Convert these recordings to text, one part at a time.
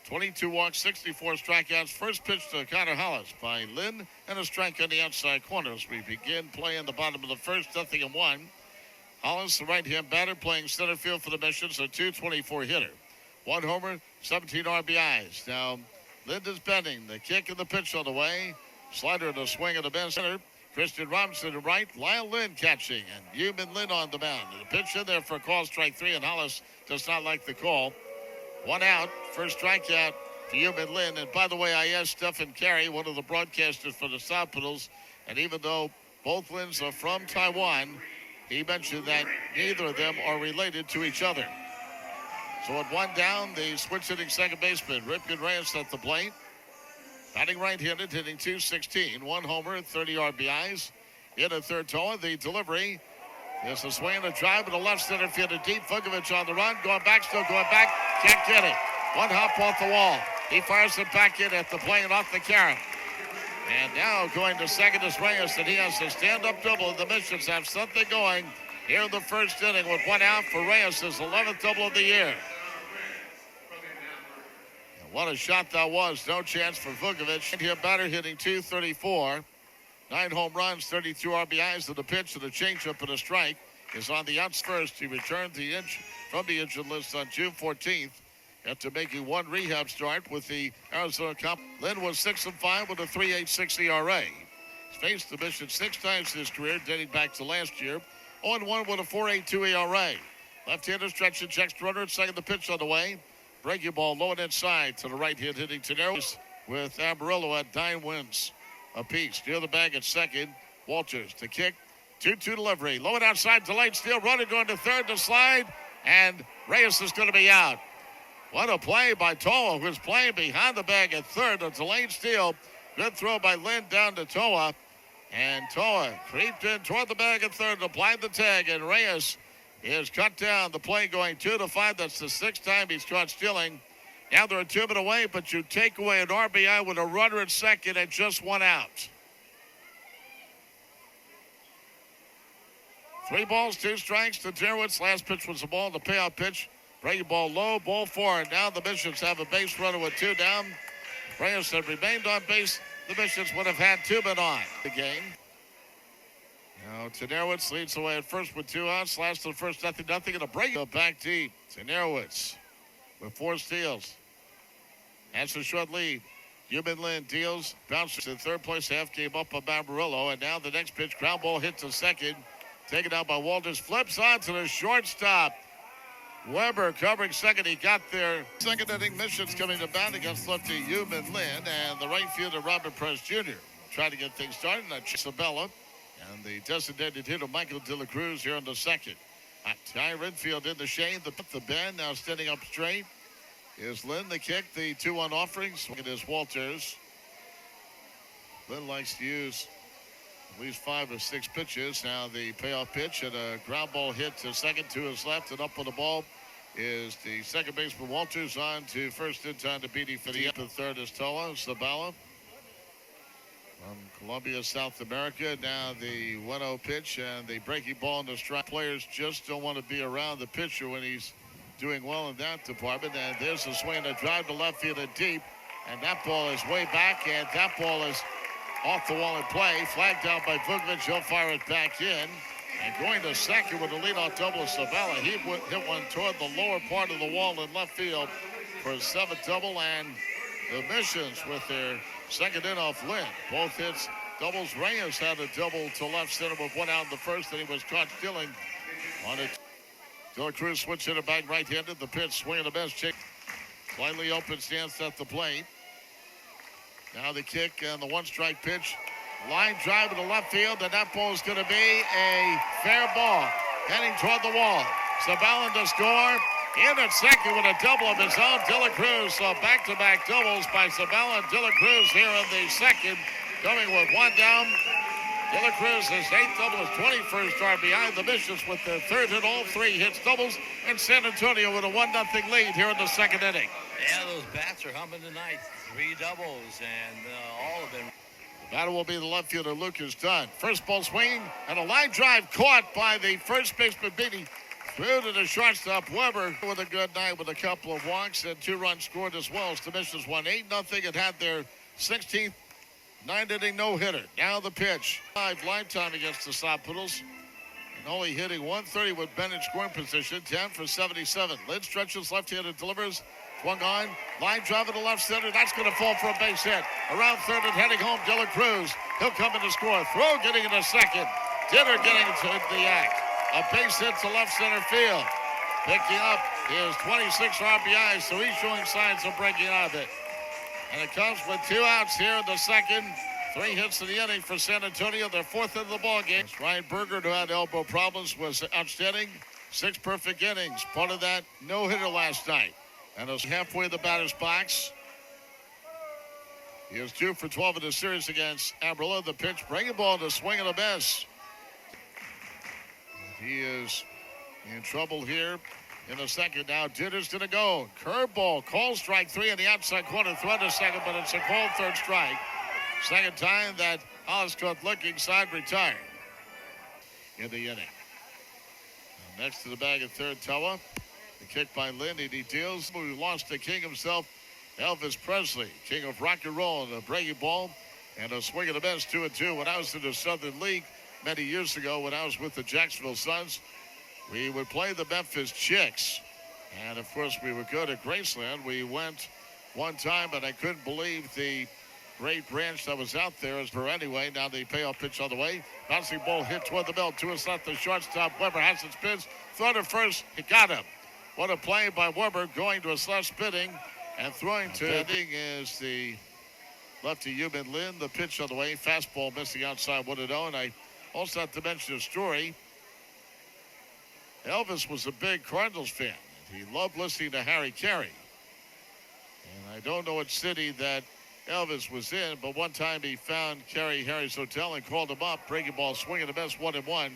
22 walks, 64 strikeouts. First pitch to Connor Hollis by Lynn, and a strike on the outside corner as we begin play in the bottom of the first, 0-1. Hollis, the right-hand batter, playing center field for the Missions, a .224 hitter. 1 homer, 17 RBIs. Now, Lynn is bending. The kick and the pitch on the way. Slider and a swing at the bench center. Christian Robinson to right. Lyle Lynn catching. And Human Lynn on the mound. And the pitch in there for a call, strike 3, and Hollis does not like the call. 1 out. First strikeout to Human Lynn. And by the way, I asked Stephen Carey, one of the broadcasters for the Sod Poodles, and even though both Lyns are from Taiwan, he mentioned that neither of them are related to each other. So at 1 down, the switch-hitting second baseman, Ripken Reyes at the plate. Batting right-handed, hitting .216. 1 homer, 30 RBIs. In a third Toa, the delivery is a swing and a drive to the left center field. A deep Vukovic on the run. Going back, still going back. Can't get it. 1 hop off the wall. He fires it back in at the plane off the carom. And now going to second is Reyes, and he has a stand-up double. The Missions have something going here in the first inning with 1 out for Reyes, his 11th double of the year. And what a shot that was. No chance for Vukovic. And here batter hitting .234. 9 home runs, 32 RBIs to the pitch, and the changeup and a strike is on the outs first. He returned from the injured list on June 14th. After making 1 rehab start with the Arizona Cup. Lynn was 6-5 with a 3.86 ERA. He's faced the Mission 6 times in his career, dating back to last year. 0-1 with a 4.82 ERA. Left-hander stretch and checks runner at second. The pitch on the way. Breaking ball low and inside to the right hand, hitting Teneros with Amarillo at 9 wins apiece. Near the bag at second. Walters to kick. 2-2 delivery. Low and outside to late steal. Runner going to third to slide. And Reyes is going to be out. What a play by Toa, who's playing behind the bag at third. A delayed steal. Good throw by Lynn down to Toa. And Toa creeped in toward the bag at third, applied the tag, and Reyes is cut down. The play going 2-5. That's the 6th time he's caught stealing. Now they're a 2 men away, but you take away an RBI with a runner at second and just 1 out. 3 balls, 2 strikes to Terwitz. Last pitch was a ball, the payoff pitch. Breaking ball low, ball 4. And now the Missions have a base runner with 2 down. Reyes had remained on base. The Missions would have had 2 men on the game. Now Tenerwitz leads the way at first with 2 outs. Last to the first, 0-0, and a break back deep. Tenerwitz with 4 steals. That's a short lead. Human Lynn deals, bounces in third place, half game up on Barbarillo. And now the next pitch, ground ball hit to second. Taken out by Walters, flips on to the shortstop. Weber covering second. He got there. Second inning, Missions coming to bat against lefty Human Lynn, and the right fielder Robert Press Jr. trying to get things started. Isabella and the designated hitter Michael De La Cruz here in the second. Ty Renfield in the shade. The bend now standing up straight is Lynn. The kick, the 2-1 offerings. It is Walters. Lynn likes to use at least 5 or 6 pitches. Now the payoff pitch and a ground ball hit to second to his left, and up on the ball is the second baseman Walters. On to first in time to Beatty for the third is Toa Sabala from Colombia, South America. Now the 1-0 pitch and the breaking ball in the strike. Players just don't want to be around the pitcher when he's doing well in that department. And there's a swing, a drive to left field and deep, and that ball is way back, and that ball is off the wall in play. Flagged down by Vukovic. He'll fire it back in. And going to second with a leadoff double of Sabella. He hit one toward the lower part of the wall in left field for a 7th double. And the Missions with their second in off Lynn. Both hits doubles. Reyes had a double to left center with 1 out in the first, and he was caught stealing on it. De La Cruz switched it back right-handed. The pitch, swing and a miss. Slightly open stance at the plate. Now the kick and the 1-strike pitch. Line drive to the left field, and that ball is going to be a fair ball. Heading toward the wall. Sabala to score. In at second with a double of his own. De La Cruz. So back-to-back doubles by Sabala and De La Cruz here in the second. Coming with 1 down. De La Cruz, his 8th double, his 21st RBI. The Missions with their 3rd hit, all 3 hits doubles. And San Antonio with a 1-0 lead here in the second inning. Yeah, those bats are humming tonight. 3 doubles, and all of them. The batter will be the left fielder, Lucas Dunn. First ball swing, and a line drive caught by the first baseman, Beatty. Through to the shortstop, Weber with a good night with a couple of walks and 2 runs scored as well. The Missions won 8-0 and had their 16th 9-inning no-hitter. Now the pitch. 5 lifetime against the Sod Poodles. And only hitting 130 with Bennett scoring position. 10 for 77. Lynn stretches left-handed, delivers. Swung on. Line drive to left center. That's going to fall for a base hit. Around third and heading home, De La Cruz. He'll come in to score. Throw getting into second. Dinner getting into the act. A base hit to left center field. Picking up his 26 RBIs, so he's showing signs of breaking out of it. And it comes with 2 outs here in the second. 3 hits in the inning for San Antonio, their 4th in the ball game. Ryan Berger, who had elbow problems, was outstanding. 6 perfect innings. Part of that no-hitter last night. And is halfway to the batter's box. He is 2 for 12 in the series against Amarillo. The pitch, breaking ball to swing and a miss. He is in trouble here in the second. Now Ditter's going to go. Curveball, call strike 3 in the outside corner. Throw to second, but it's a called third strike. Second time that Holliscourt looking side retired in the inning. Now next to the bag at third, Toa. The kick by Lindy. He deals. We lost the king himself, Elvis Presley, king of rock and roll, and a breaking ball and a swing of the miss. 2-2. When I was in the Southern League many years ago, when I was with the Jacksonville Suns, we would play the Memphis Chicks. And of course, we would go to Graceland. We went one time, but I couldn't believe the great branch that was out there. As for anyway, now the payoff pitch on the way. Bouncing ball hit toward the belt. To his left, the shortstop. Weber has it spins. Throw to first. He got him. What a play by Weber, going to his left, spinning and throwing to. Heading is the lefty Yumin Lin. The pitch on the way. Fastball missing outside 1-0. And I also have to mention a story. Elvis was a big Cardinals fan. He loved listening to Harry Carey. And I don't know what city that Elvis was in, but one time he found Harry's hotel and called him up. Breaking ball, swinging the best 1-1,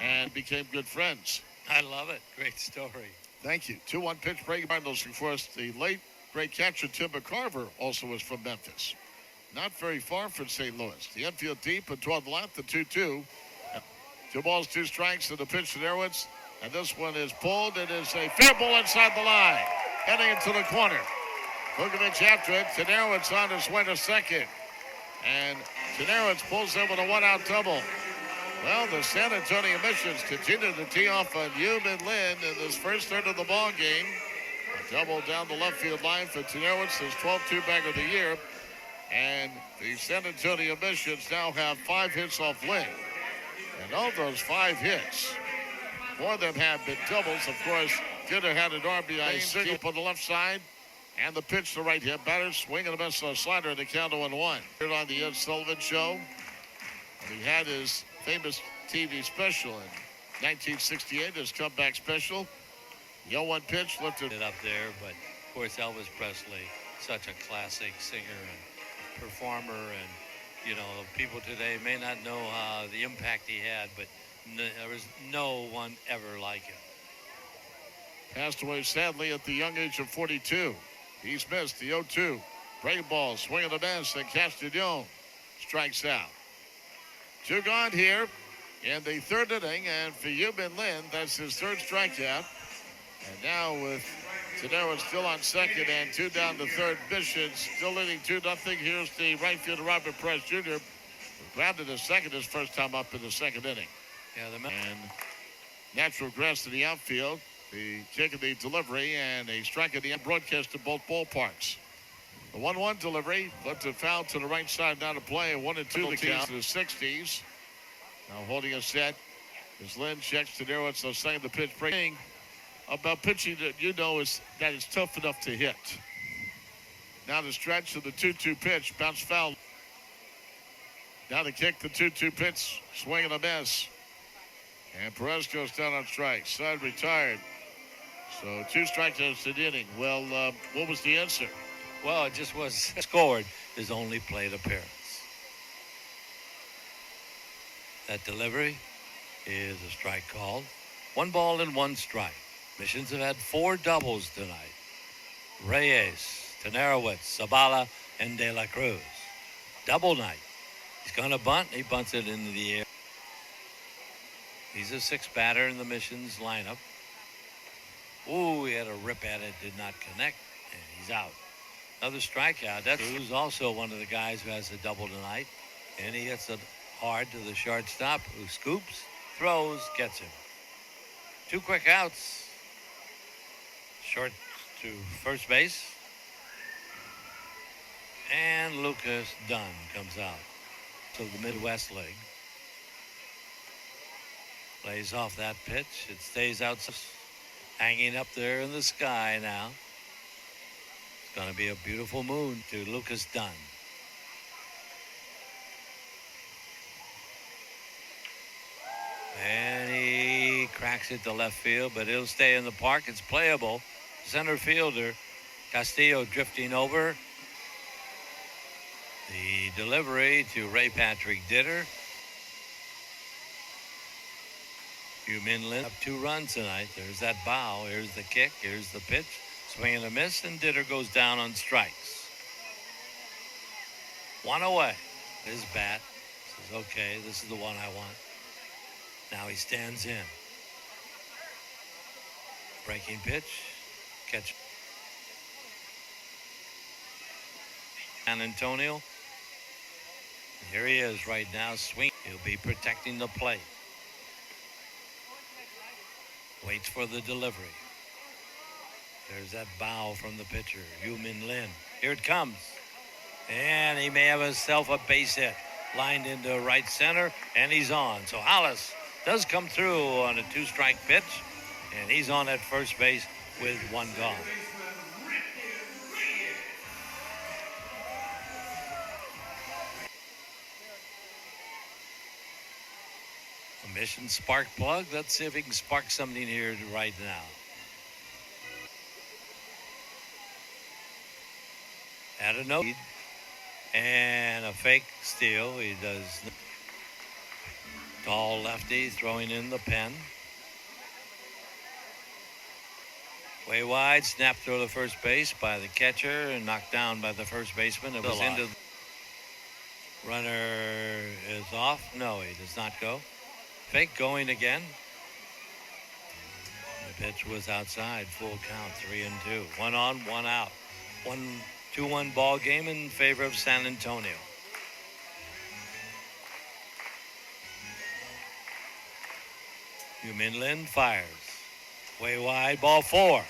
and became good friends. I love it. Great story. Thank you. 2-1 pitch, breaking Cardinals. Of course, the late great catcher Tim McCarver also was from Memphis. Not very far from St. Louis. The infield deep and toward the left, the 2-2. 2 balls, 2 strikes, and the pitch to Nerwitz. And this one is pulled. It is a fair ball inside the line. Heading into the corner. Vukovic after it. Nerwitz on his way to second. And Nerwitz pulls in with a 1-out double. Well, the San Antonio Missions continue to tee off on Yumin Lin in this first third of the ball game. A double down the left field line for Nerwitz, his 12-2 bagger of the year. And the San Antonio Missions now have 5 hits off Lin. And of those 5 hits, 4 of them have been doubles. Of course, Dinner had an RBI single on the left side. And the pitch to right hand batter, swinging a miss on a slider in the count of 1-1. Here on the Ed Sullivan Show. And he had his famous TV special in 1968, his comeback special. The 0-1 pitch lifted It up there, but of course Elvis Presley, such a classic singer and performer, and you know, people today may not know the impact he had, but there was no one ever like him. Passed away sadly at the young age of 42. He's missed the 0-2. Break ball, swing of the miss, and Castellon strikes out. 2 gone here in the third inning, and for Yumin Lin, that's his 3rd strikeout. And now with Tadero still on second and 2 down to third, Bishop still leading 2-0. Here's the right fielder Robert Press Jr. who grounded his second his first time up in the second inning. Yeah, and natural grass to the outfield. The kick of the delivery and a strike at the end, broadcast to both ballparks. The 1-1 delivery, lifted foul to the right side, now to play. 1-2 the count to the 60s. Now holding a set as Lynn checks to Nerwitz. So saying the pitch breaking about pitching that you know is that it's tough enough to hit. Now the stretch of the 2-2 pitch, bounce foul. Now the kick, the 2-2 pitch, swing and a miss. And Perez goes down on strike. Side retired. So 2 strikeouts to the inning. Well, what was the answer? Well, it just was scored his only plate appearance. That delivery is a strike called. 1 ball and 1 strike. Missions have had 4 doubles tonight. Reyes, Nerwitz, Zabala, and De La Cruz. Double night. He's going to bunt. He bunts it into the air. He's a 6th batter in the Mission's lineup. Ooh, he had a rip at it, did not connect, and he's out. Another strikeout. That's who's also one of the guys who has a double tonight. And he hits it hard to the shortstop, who scoops, throws, gets him. 2 quick outs. Short to first base. And Lucas Dunn comes out to the Midwest League. Lays off that pitch. It stays out, hanging up there in the sky now. It's going to be a beautiful moon to Lucas Dunn. And he cracks it to left field, but it'll stay in the park. It's playable. Center fielder Castillo drifting over. The delivery to Ray Patrick Ditter. Hugh Lynn up 2 runs tonight. There's that bow. Here's the kick. Here's the pitch. Swing and a miss, and Ditter goes down on strikes. 1 away. His bat says, okay, this is the one I want. Now he stands in. Breaking pitch. Catch. San Antonio. Here he is right now. Swing. He'll be protecting the plate. Waits for the delivery. There's that bow from the pitcher, Hugh Lynn. Here it comes. And he may have himself a base hit. Lined into right center, and he's on. So Hollis does come through on a 2-strike pitch, and he's on at first base with 1 gone. A Mission spark plug. Let's see if we can spark something here right now. Had a no and a fake steal. He does. Tall lefty throwing in the pen. Way wide, snap throw to first base by the catcher and knocked down by the first baseman. It was into. Runner is off. No, he does not go. Fake going again. The pitch was outside. Full count, 3-2. 1 on, 1 out. 2-1 ball game in favor of San Antonio. Hugh Lynn fires. Way wide, ball 4.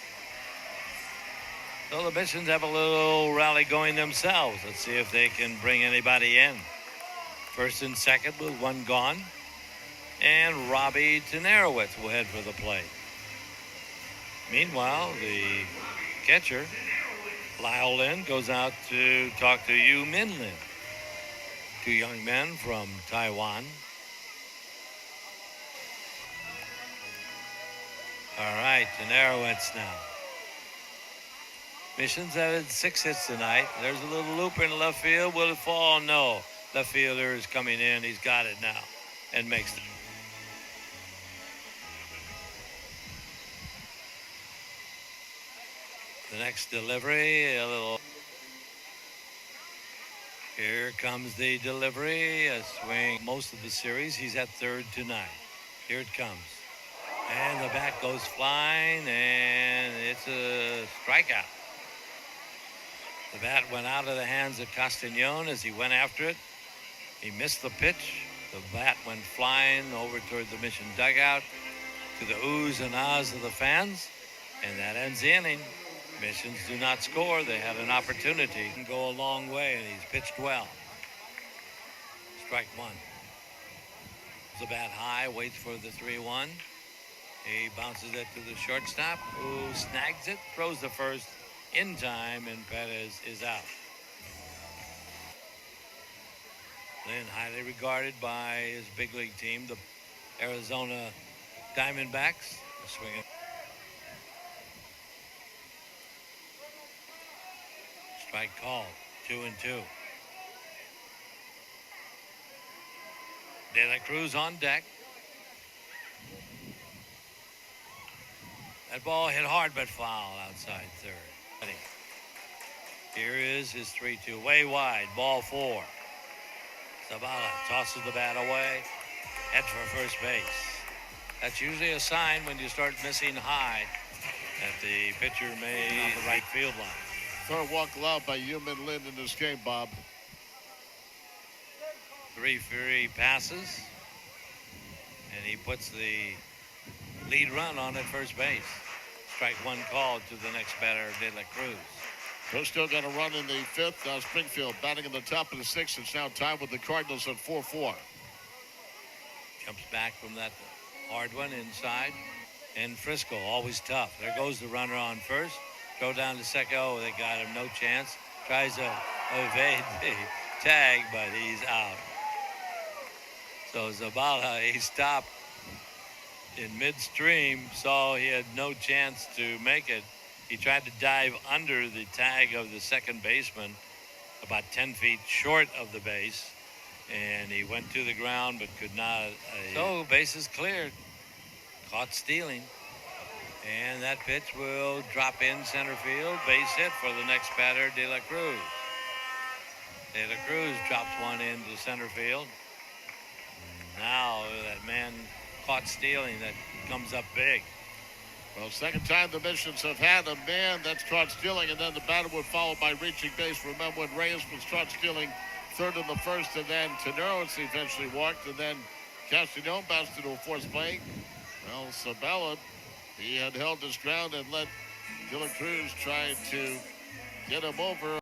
So the Missions have a little rally going themselves. Let's see if they can bring anybody in. First and second with 1 gone. And Robbie Tenerowitz will head for the plate. Meanwhile, the catcher, Lyle Lynn, goes out to talk to Hugh Lynn. 2 young men from Taiwan. All right, Tenerowitz now. Missions had 6 hits tonight. There's a little looper in left field. Will it fall? No. Left fielder is coming in. He's got it now and makes it. The next delivery, a little. Here comes the delivery, a swing. Most of the series, he's at third tonight. Here it comes. And the bat goes flying, and it's a strikeout. The bat went out of the hands of Castañón as he went after it. He missed the pitch. The bat went flying over toward the Mission dugout to the oohs and ahs of the fans, and that ends the inning. Missions do not score. They had an opportunity to go a long way, and he's pitched well. Strike 1. The bat high, waits for the 3-1. He bounces it to the shortstop, who snags it, throws the first in time, and Perez is out. Lynn, highly regarded by his big league team, the Arizona Diamondbacks. Swinging. Strike called, 2-2. De La Cruz on deck. That ball hit hard but foul outside third. Here is his 3-2. Way wide, ball 4. Zavala tosses the bat away. Heads for first base. That's usually a sign when you start missing high that the pitcher may be on the right field line. Third walk allowed by Lynn in this game, Bob. 3 free passes, and he puts the lead run on at first base. Strike one called to the next batter, De La Cruz. They're still got a run in the fifth. Now Springfield batting in the top of the sixth. It's now tied with the Cardinals at 4-4. Jumps back from that hard one inside. And Frisco, always tough. There goes the runner on first. Go down to second. Oh, they got him. No chance. Tries to evade the tag, but he's out. So Zabala, he stopped in midstream, saw he had no chance to make it. He tried to dive under the tag of the second baseman, about 10 feet short of the base, and he went to the ground but could not. So bases cleared. Caught stealing, and that pitch will drop in center field. Base hit for the next batter, De La Cruz. De La Cruz drops one into center field. Now that man caught stealing, that comes up big. Well, second time the Missions have had a man that's caught stealing, and then the batter would follow by reaching base. Remember when Reyes was caught stealing third in the first, and then Teneros eventually walked, and then Castellon bounced into a forced play. Well, Sabella, he had held his ground and let De La Cruz try to get him over.